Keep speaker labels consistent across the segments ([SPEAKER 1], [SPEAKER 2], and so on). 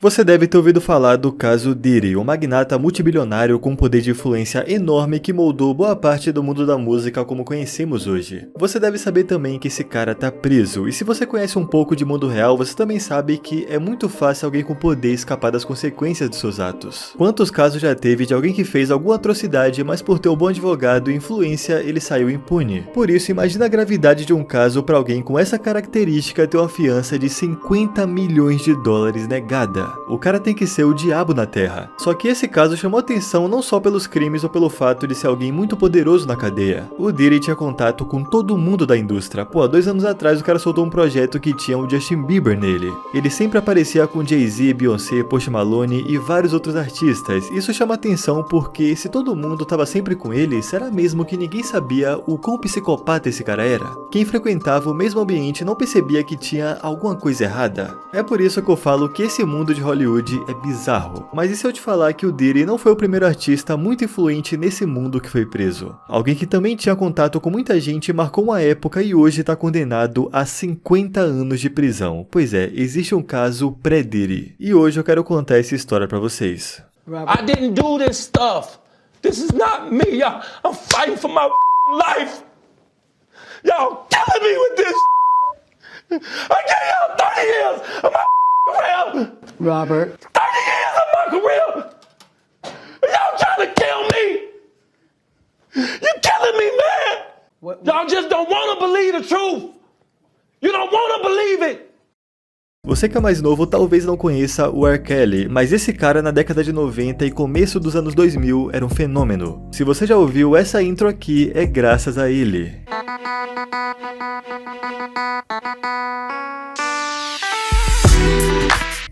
[SPEAKER 1] Você deve ter ouvido falar do caso Diddy, um magnata multibilionário com um poder de influência enorme que moldou boa parte do mundo da música como conhecemos hoje. Você deve saber também que esse cara tá preso, e se você conhece um pouco de mundo real, você também sabe que é muito fácil alguém com poder escapar das consequências de seus atos. Quantos casos já teve de alguém que fez alguma atrocidade, mas por ter um bom advogado e influência, ele saiu impune? Por isso, imagina a gravidade de um caso para alguém com essa característica ter uma fiança de 50 milhões de dólares negada. O cara tem que ser o diabo na terra. Só que esse caso chamou atenção não só pelos crimes ou pelo fato de ser alguém muito poderoso na cadeia. O Diddy tinha contato com todo mundo da indústria. Há 2 anos atrás o cara soltou um projeto que tinha o Justin Bieber nele. Ele sempre aparecia com Jay-Z, Beyoncé, Post Malone e vários outros artistas. Isso chama atenção porque se todo mundo tava sempre com ele, será mesmo que ninguém sabia o quão psicopata esse cara era? Quem frequentava o mesmo ambiente não percebia que tinha alguma coisa errada? É por isso que eu falo que esse mundo de Hollywood é bizarro. Mas e se eu te falar que o Diddy não foi o primeiro artista muito influente nesse mundo que foi preso? Alguém que também tinha contato com muita gente, marcou uma época e hoje está condenado a 50 anos de prisão. Pois é, existe um caso pré-Diddy. E hoje eu quero contar essa história pra vocês.
[SPEAKER 2] I didn't do this stuff. This is not me. I'm fighting for my life. Y'all killing me with this. I gave y'all 30 years of my career.
[SPEAKER 3] Robert.
[SPEAKER 2] 30 years of my career. Y'all trying to kill me. You killing me, man. Y'all just don't want to believe the truth. You don't want to believe it.
[SPEAKER 1] Você que é mais novo talvez não conheça o R. Kelly, mas esse cara na década de 90 e começo dos anos 2000 era um fenômeno. Se você já ouviu essa intro aqui, é graças a ele.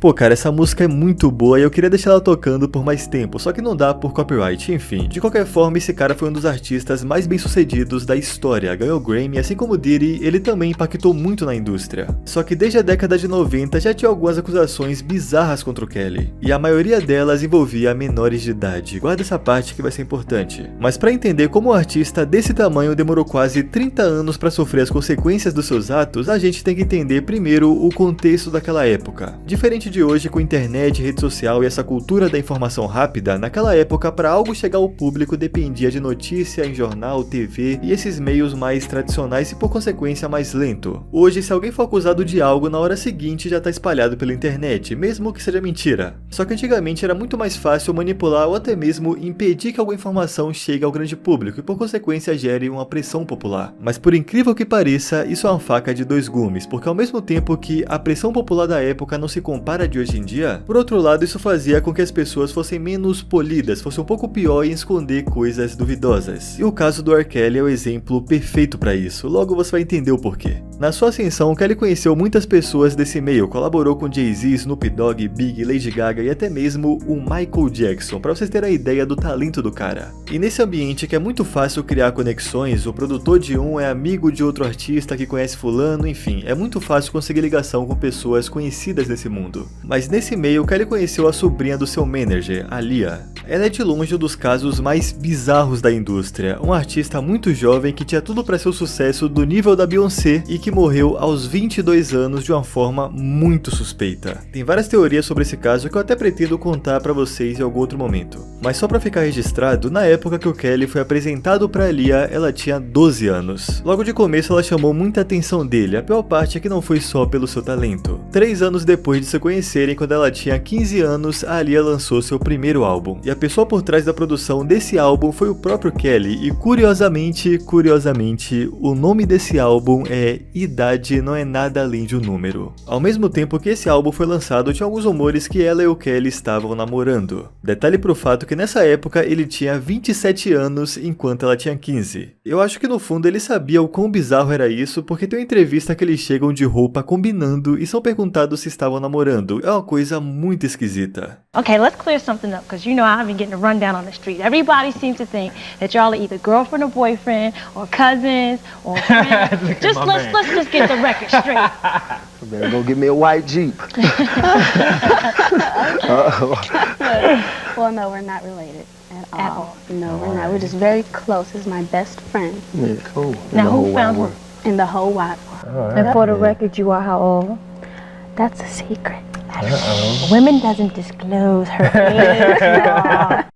[SPEAKER 1] Pô, cara, essa música é muito boa e eu queria deixar ela tocando por mais tempo, só que não dá por copyright, enfim. De qualquer forma, esse cara foi um dos artistas mais bem-sucedidos da história, ganhou Grammy, assim como Diddy, ele também impactou muito na indústria. Só que desde a década de 90 já tinha algumas acusações bizarras contra o Kelly, e a maioria delas envolvia menores de idade. Guarda essa parte que vai ser importante. Mas pra entender como um artista desse tamanho demorou quase 30 anos pra sofrer as consequências dos seus atos, a gente tem que entender primeiro o contexto daquela época. Diferente de hoje, com internet, rede social e essa cultura da informação rápida, naquela época, para algo chegar ao público dependia de notícia em jornal, TV e esses meios mais tradicionais e por consequência mais lento. Hoje, se alguém for acusado de algo, na hora seguinte já tá espalhado pela internet, mesmo que seja mentira. Só que antigamente era muito mais fácil manipular ou até mesmo impedir que alguma informação chegue ao grande público e por consequência gere uma pressão popular. Mas por incrível que pareça, isso é uma faca de 2 gumes, porque ao mesmo tempo que a pressão popular da época não se compara de hoje em dia, por outro lado isso fazia com que as pessoas fossem menos polidas, fosse um pouco pior em esconder coisas duvidosas. E o caso do R. Kelly é o exemplo perfeito para isso, logo você vai entender o porquê. Na sua ascensão, Kelly conheceu muitas pessoas desse meio, colaborou com Jay-Z, Snoop Dogg, Big, Lady Gaga e até mesmo o Michael Jackson, para vocês terem a ideia do talento do cara. E nesse ambiente que é muito fácil criar conexões, o produtor de um é amigo de outro artista que conhece fulano, enfim, é muito fácil conseguir ligação com pessoas conhecidas desse mundo. Mas nesse meio, Kelly conheceu a sobrinha do seu manager, a Lia. Ela é de longe um dos casos mais bizarros da indústria, um artista muito jovem que tinha tudo para ser o sucesso do nível da Beyoncé e que morreu aos 22 anos de uma forma muito suspeita. Tem várias teorias sobre esse caso que eu até pretendo contar para vocês em algum outro momento. Mas só para ficar registrado, na época que o Kelly foi apresentado para Lia, ela tinha 12 anos. Logo de começo ela chamou muita atenção dele, a pior parte é que não foi só pelo seu talento. 3 anos depois de se conhecerem, quando ela tinha 15 anos, a Lia lançou seu primeiro álbum. E a pessoa por trás da produção desse álbum foi o próprio Kelly. E curiosamente, o nome desse álbum é Idade Não É Nada Além de um Número. Ao mesmo tempo que esse álbum foi lançado, tinha alguns rumores que ela e o Kelly estavam namorando. Detalhe pro fato que nessa época ele tinha 27 anos, enquanto ela tinha 15. Eu acho que no fundo ele sabia o quão bizarro era isso, porque tem uma entrevista que eles chegam de roupa combinando e são perguntados se estavam namorando. É uma coisa muito esquisita.
[SPEAKER 4] Okay, let's clear something up, because you know I've been getting a rundown on the street. Everybody seems to think that y'all are either girlfriend or boyfriend, or cousins, or friends. Let's just get the record straight.
[SPEAKER 3] I better go get me a white Jeep.
[SPEAKER 5] Well, no, we're not related at all. No, we're not. We're just very close. He's my best friend.
[SPEAKER 3] Yeah, cool.
[SPEAKER 4] Now who found who?
[SPEAKER 5] In the whole wide world.
[SPEAKER 4] And for the record, you are how old?
[SPEAKER 5] That's a secret.
[SPEAKER 4] Women doesn't disclose her age.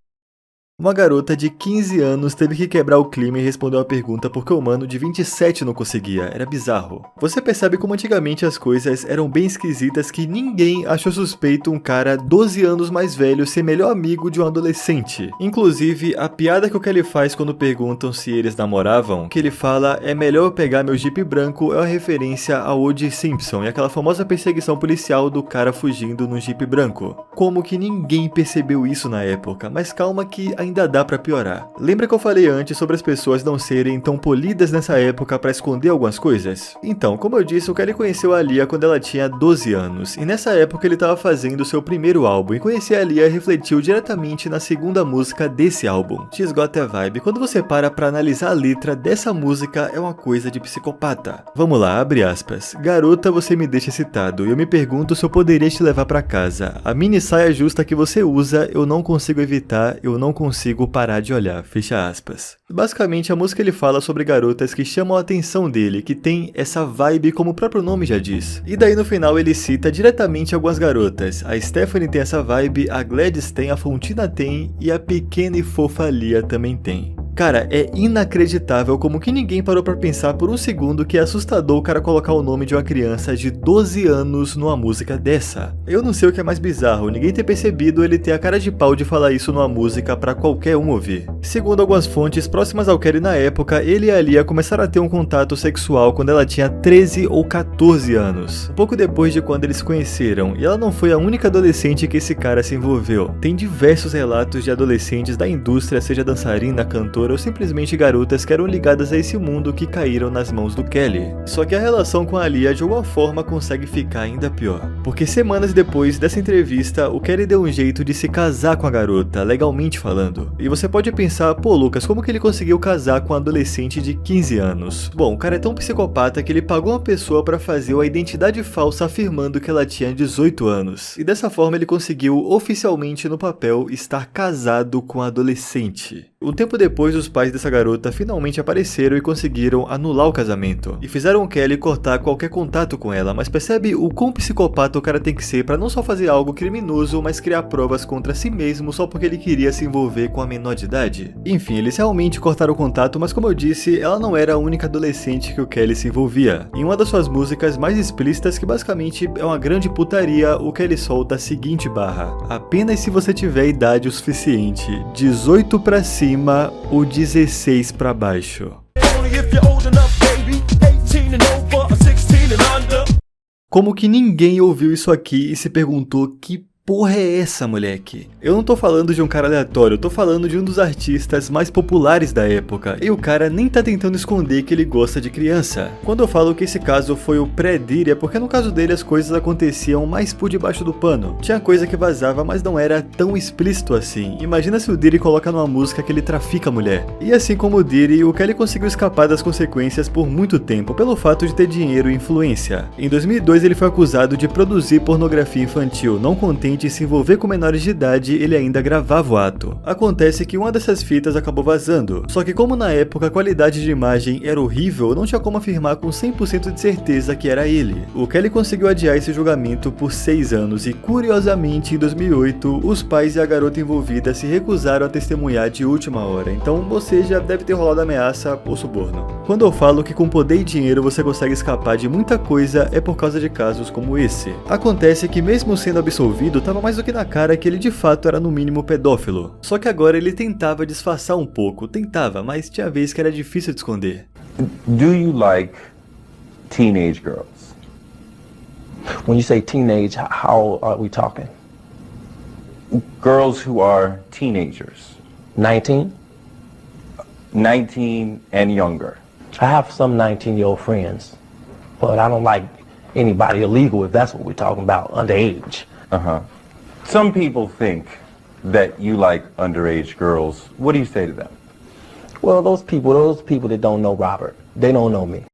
[SPEAKER 1] Uma garota de 15 anos teve que quebrar o clima e responder uma pergunta porque o humano de 27 não conseguia, era bizarro. Você percebe como antigamente as coisas eram bem esquisitas que ninguém achou suspeito um cara 12 anos mais velho ser melhor amigo de um adolescente. Inclusive, a piada que o Kelly faz quando perguntam se eles namoravam, que ele fala é melhor eu pegar meu Jeep branco, é uma referência ao O.J. Simpson e aquela famosa perseguição policial do cara fugindo no Jeep branco. Como que ninguém percebeu isso na época, mas calma que ainda dá pra piorar. Lembra que eu falei antes sobre as pessoas não serem tão polidas nessa época pra esconder algumas coisas? Então, como eu disse, o Kelly conheceu a Aaliyah quando ela tinha 12 anos, e nessa época ele tava fazendo seu primeiro álbum, e conhecer a Aaliyah refletiu diretamente na segunda música desse álbum, She's Got a Vibe. Quando você para pra analisar a letra dessa música, é uma coisa de psicopata. Vamos lá, abre aspas. Garota, você me deixa excitado, e eu me pergunto se eu poderia te levar pra casa. A mini saia justa que você usa, eu não consigo evitar, eu não consigo parar de olhar, fecha aspas. Basicamente, a música ele fala sobre garotas que chamam a atenção dele, que tem essa vibe como o próprio nome já diz. E daí no final ele cita diretamente algumas garotas. A Stephanie tem essa vibe, a Gladys tem, a Fontina tem e a pequena e fofa Aaliyah também tem. Cara, é inacreditável como que ninguém parou pra pensar por um segundo que é assustador o cara colocar o nome de uma criança de 12 anos numa música dessa. Eu não sei o que é mais bizarro, ninguém ter percebido ele ter a cara de pau de falar isso numa música pra qualquer um ouvir. Segundo algumas fontes próximas ao Kelly na época, ele e a Aaliyah começaram a ter um contato sexual quando ela tinha 13 ou 14 anos, um pouco depois de quando eles se conheceram, e ela não foi a única adolescente que esse cara se envolveu. Tem diversos relatos de adolescentes da indústria, seja dançarina, cantora ou simplesmente garotas que eram ligadas a esse mundo que caíram nas mãos do Kelly. Só que a relação com a Aaliyah de alguma forma consegue ficar ainda pior, porque semanas depois dessa entrevista, o Kelly deu um jeito de se casar com a garota, legalmente falando. E você pode pensar, pô Lucas, como que ele conseguiu casar com um adolescente de 15 anos? Bom, o cara é tão psicopata que ele pagou uma pessoa pra fazer uma identidade falsa afirmando que ela tinha 18 anos. E dessa forma ele conseguiu oficialmente no papel estar casado com um adolescente. Um tempo depois, os pais dessa garota finalmente apareceram e conseguiram anular o casamento. E fizeram o Kelly cortar qualquer contato com ela, mas percebe o quão psicopata o cara tem que ser pra não só fazer algo criminoso, mas criar provas contra si mesmo só porque ele queria se envolver com a menor de idade? Enfim, eles realmente cortaram o contato, mas como eu disse, ela não era a única adolescente que o Kelly se envolvia. Em uma das suas músicas mais explícitas, que basicamente é uma grande putaria, o Kelly solta a seguinte barra: apenas se você tiver idade o suficiente, 18 pra cima ou 16 pra baixo. Como que ninguém ouviu isso aqui e se perguntou que porra é essa, moleque? Eu não tô falando de um cara aleatório, eu tô falando de um dos artistas mais populares da época, e o cara nem tá tentando esconder que ele gosta de criança. Quando eu falo que esse caso foi o pré-Diddy, é porque no caso dele as coisas aconteciam mais por debaixo do pano. Tinha coisa que vazava, mas não era tão explícito assim. Imagina se o Diddy coloca numa música que ele trafica a mulher. E assim como o Diddy, o Kelly conseguiu escapar das consequências por muito tempo, pelo fato de ter dinheiro e influência. Em 2002 ele foi acusado de produzir pornografia infantil, não contente em se envolver com menores de idade, ele ainda gravava o ato. Acontece que uma dessas fitas acabou vazando, só que como na época a qualidade de imagem era horrível, não tinha como afirmar com 100% de certeza que era ele. O Kelly conseguiu adiar esse julgamento por 6 anos e, curiosamente, em 2008, os pais e a garota envolvida se recusaram a testemunhar de última hora, então, ou seja, deve ter rolado ameaça ou suborno. Quando eu falo que com poder e dinheiro você consegue escapar de muita coisa, é por causa de casos como esse. Acontece que mesmo sendo absolvido, tava mais do que na cara que ele de fato era no mínimo pedófilo. Só que agora ele tentava disfarçar um pouco, mas tinha vez que era difícil de esconder.
[SPEAKER 6] Do you like teenage girls?
[SPEAKER 7] When you say teenage, how are we talking?
[SPEAKER 6] Girls who are teenagers.
[SPEAKER 7] 19?
[SPEAKER 6] 19 and younger.
[SPEAKER 7] I have some 19-year-old friends, but I don't like anybody illegal if that's what we're talking about, underage.
[SPEAKER 6] Some people think that you like underage girls. What do you say to them?
[SPEAKER 7] Well, those people that don't know Robert, they don't know me.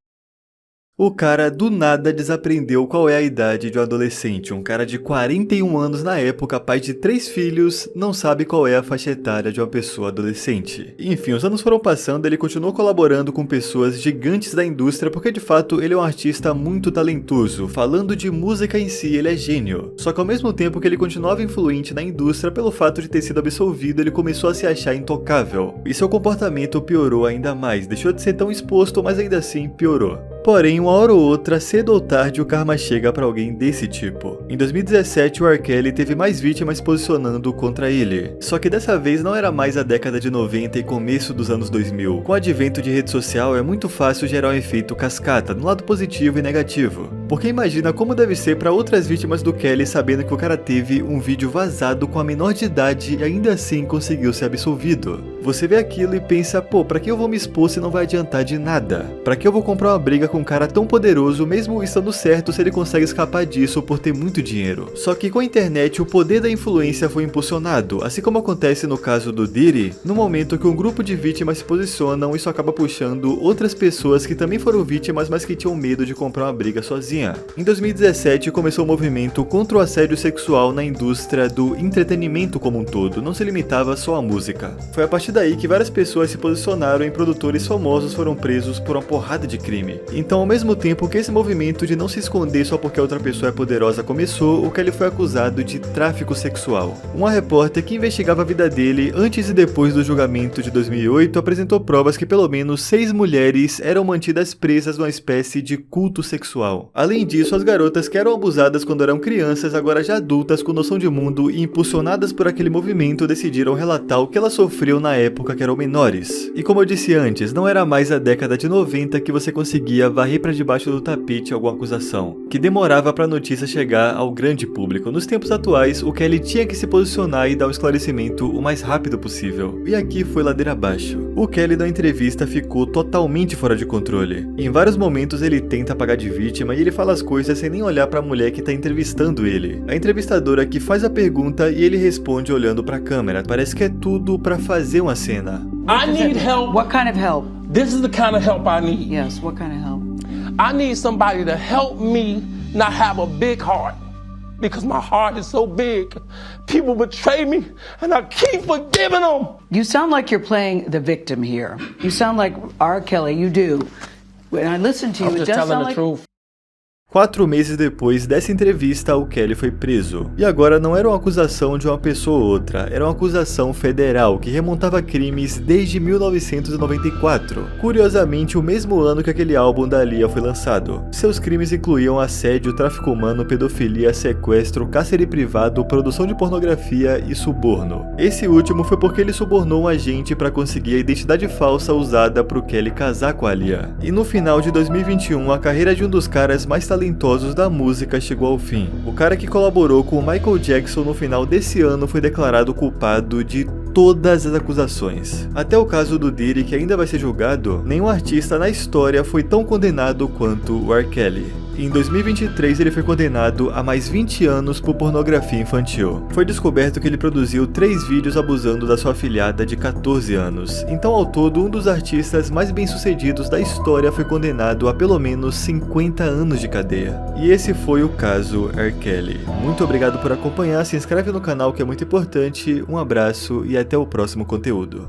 [SPEAKER 1] O cara do nada desaprendeu qual é a idade de um adolescente. Um cara de 41 anos na época, pai de 3 filhos, não sabe qual é a faixa etária de uma pessoa adolescente. Enfim, os anos foram passando, ele continuou colaborando com pessoas gigantes da indústria porque de fato ele é um artista muito talentoso. Falando de música em si, ele é gênio. Só que ao mesmo tempo que ele continuava influente na indústria, pelo fato de ter sido absolvido, ele começou a se achar intocável. E seu comportamento piorou ainda mais, deixou de ser tão exposto, mas ainda assim piorou. Porém, uma hora ou outra, cedo ou tarde, o karma chega pra alguém desse tipo. Em 2017, o R. Kelly teve mais vítimas posicionando contra ele. Só que dessa vez não era mais a década de 90 e começo dos anos 2000. Com o advento de rede social, é muito fácil gerar um efeito cascata, no lado positivo e negativo. Porque imagina como deve ser pra outras vítimas do Kelly sabendo que o cara teve um vídeo vazado com a menor de idade e ainda assim conseguiu ser absolvido. Você vê aquilo e pensa, pô, pra que eu vou me expor se não vai adiantar de nada? Pra que eu vou comprar uma briga com um cara tão poderoso, mesmo estando certo se ele consegue escapar disso por ter muito dinheiro? Só que com a internet, o poder da influência foi impulsionado, assim como acontece no caso do Diddy. No momento que um grupo de vítimas se posicionam, isso acaba puxando outras pessoas que também foram vítimas, mas que tinham medo de comprar uma briga sozinha. Em 2017, começou o movimento contra o assédio sexual na indústria do entretenimento como um todo, não se limitava só à música. Foi a partir daí que várias pessoas se posicionaram e produtores famosos foram presos por uma porrada de crime. Então, ao mesmo tempo que esse movimento de não se esconder só porque a outra pessoa é poderosa começou, o Kelly foi acusado de tráfico sexual. Uma repórter que investigava a vida dele antes e depois do julgamento de 2008 apresentou provas que pelo menos 6 mulheres eram mantidas presas numa espécie de culto sexual. Além disso, as garotas que eram abusadas quando eram crianças, agora já adultas com noção de mundo e impulsionadas por aquele movimento, decidiram relatar o que elas sofriam na época que eram menores. E como eu disse antes, não era mais a década de 90 que você conseguia varrer para debaixo do tapete alguma acusação, que demorava para a notícia chegar ao grande público. Nos tempos atuais, o Kelly tinha que se posicionar e dar um esclarecimento o mais rápido possível. E aqui foi ladeira abaixo. O Kelly na entrevista ficou totalmente fora de controle. Em vários momentos ele tenta pagar de vítima e ele fala as coisas sem nem olhar para a mulher que tá entrevistando ele. A entrevistadora que faz a pergunta e ele responde olhando para a câmera. Parece que é tudo para fazer uma cena.
[SPEAKER 2] I need help.
[SPEAKER 8] What kind of help?
[SPEAKER 2] This is the kind of help I need.
[SPEAKER 8] Yes, what kind of help?
[SPEAKER 2] I need somebody to help me not have a big heart. Because my heart is so big. People betray me and I keep forgiving them.
[SPEAKER 8] You sound like you're playing the victim here. You sound like R. Kelly, you do. When I listen to you,
[SPEAKER 2] I'm
[SPEAKER 8] it
[SPEAKER 2] just
[SPEAKER 8] does
[SPEAKER 2] telling
[SPEAKER 8] sound
[SPEAKER 2] the
[SPEAKER 8] like...
[SPEAKER 2] truth.
[SPEAKER 1] 4 meses depois dessa entrevista, o Kelly foi preso. E agora não era uma acusação de uma pessoa ou outra, era uma acusação federal que remontava crimes desde 1994. Curiosamente, o mesmo ano que aquele álbum da Aaliyah foi lançado. Seus crimes incluíam assédio, tráfico humano, pedofilia, sequestro, cárcere privado, produção de pornografia e suborno. Esse último foi porque ele subornou um agente para conseguir a identidade falsa usada para o Kelly casar com a Aaliyah. E no final de 2021, a carreira de um dos caras mais talentosos da música chegou ao fim. O cara que colaborou com o Michael Jackson no final desse ano foi declarado culpado de todas as acusações. Até o caso do Diddy, que ainda vai ser julgado, nenhum artista na história foi tão condenado quanto o R. Kelly. Em 2023 ele foi condenado a mais 20 anos por pornografia infantil. Foi descoberto que ele produziu 3 vídeos abusando da sua afilhada de 14 anos. Então ao todo, um dos artistas mais bem-sucedidos da história foi condenado a pelo menos 50 anos de cadeia. E esse foi o caso R. Kelly. Muito obrigado por acompanhar, se inscreve no canal que é muito importante, um abraço e até o próximo conteúdo.